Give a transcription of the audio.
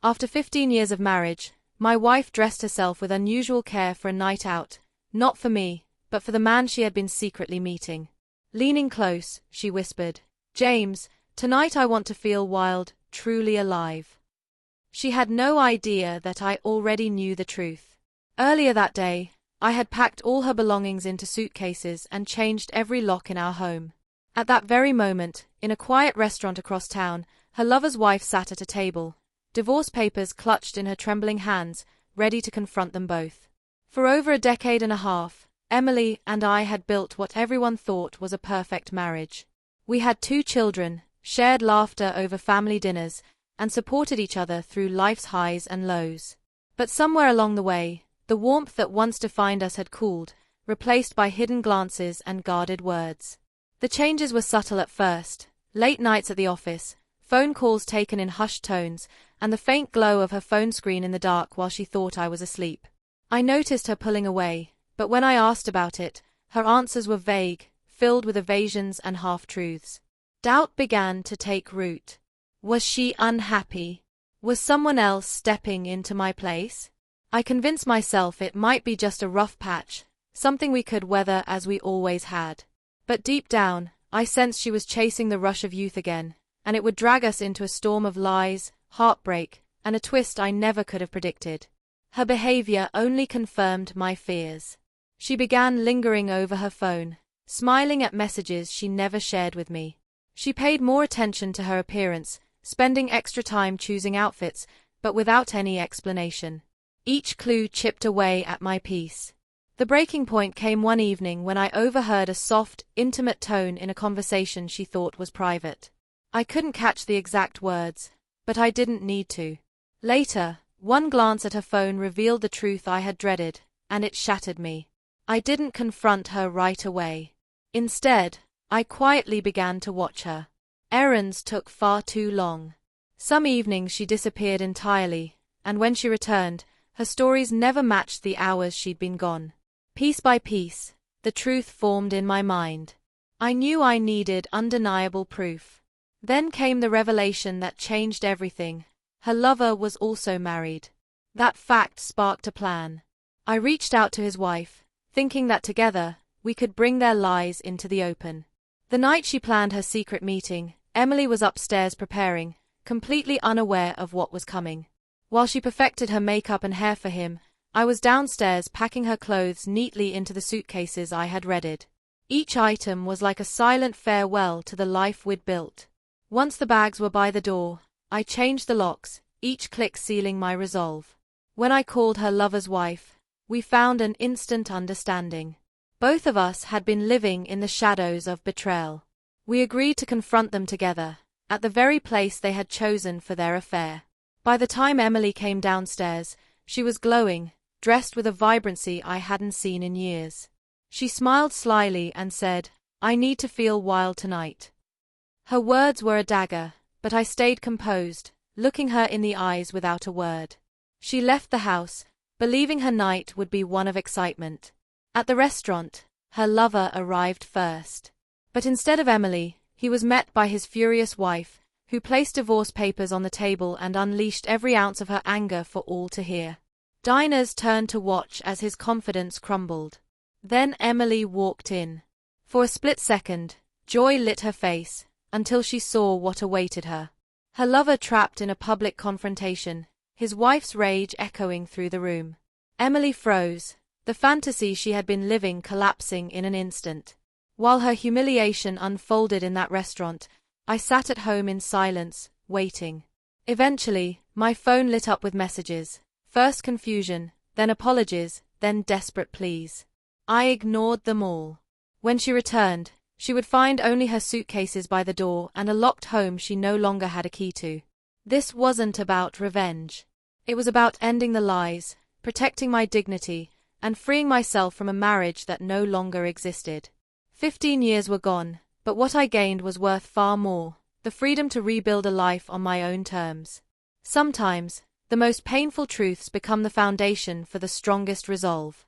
After 15 years of marriage, my wife dressed herself with unusual care for a night out, not for me, but for the man she had been secretly meeting. Leaning close, she whispered, "James, tonight I want to feel wild, truly alive." She had no idea that I already knew the truth. Earlier that day, I had packed all her belongings into suitcases and changed every lock in our home. At that very moment, in a quiet restaurant across town, her lover's wife sat at a table, divorce papers clutched in her trembling hands, ready to confront them both. For over a decade and a half, Emily and I had built what everyone thought was a perfect marriage. We had 2 children, shared laughter over family dinners, and supported each other through life's highs and lows. But somewhere along the way, the warmth that once defined us had cooled, replaced by hidden glances and guarded words. The changes were subtle at first: late nights at the office, phone calls taken in hushed tones, and the faint glow of her phone screen in the dark while she thought I was asleep. I noticed her pulling away, but when I asked about it, her answers were vague, filled with evasions and half-truths. Doubt began to take root. Was she unhappy? Was someone else stepping into my place? I convinced myself it might be just a rough patch, something we could weather as we always had. But deep down, I sensed she was chasing the rush of youth again, and it would drag us into a storm of lies, heartbreak, and a twist I never could have predicted. Her behavior only confirmed my fears. She began lingering over her phone, smiling at messages she never shared with me. She paid more attention to her appearance, spending extra time choosing outfits, but without any explanation. Each clue chipped away at my peace. The breaking point came one evening when I overheard a soft, intimate tone in a conversation she thought was private. I couldn't catch the exact words, but I didn't need to. Later, one glance at her phone revealed the truth I had dreaded, and it shattered me. I didn't confront her right away. Instead, I quietly began to watch her. Errands took far too long. Some evenings she disappeared entirely, and when she returned, her stories never matched the hours she'd been gone. Piece by piece, the truth formed in my mind. I knew I needed undeniable proof. Then came the revelation that changed everything. Her lover was also married. That fact sparked a plan. I reached out to his wife, thinking that together, we could bring their lies into the open. The night she planned her secret meeting, Emily was upstairs preparing, completely unaware of what was coming. While she perfected her makeup and hair for him, I was downstairs packing her clothes neatly into the suitcases I had readied. Each item was like a silent farewell to the life we'd built. Once the bags were by the door, I changed the locks, each click sealing my resolve. When I called her lover's wife, we found an instant understanding. Both of us had been living in the shadows of betrayal. We agreed to confront them together, at the very place they had chosen for their affair. By the time Emily came downstairs, she was glowing, dressed with a vibrancy I hadn't seen in years. She smiled slyly and said, "I need to feel wild tonight." Her words were a dagger, but I stayed composed, looking her in the eyes without a word. She left the house, believing her night would be one of excitement. At the restaurant, her lover arrived first. But instead of Emily, he was met by his furious wife, who placed divorce papers on the table and unleashed every ounce of her anger for all to hear. Diners turned to watch as his confidence crumbled. Then Emily walked in. For a split second, joy lit her face, until she saw what awaited her. Her lover trapped in a public confrontation, his wife's rage echoing through the room. Emily froze, the fantasy she had been living collapsing in an instant. While her humiliation unfolded in that restaurant, I sat at home in silence, waiting. Eventually, my phone lit up with messages. First confusion, then apologies, then desperate pleas. I ignored them all. When she returned, she would find only her suitcases by the door and a locked home she no longer had a key to. This wasn't about revenge. It was about ending the lies, protecting my dignity, and freeing myself from a marriage that no longer existed. 15 years were gone, but what I gained was worth far more, the freedom to rebuild a life on my own terms. Sometimes, the most painful truths become the foundation for the strongest resolve.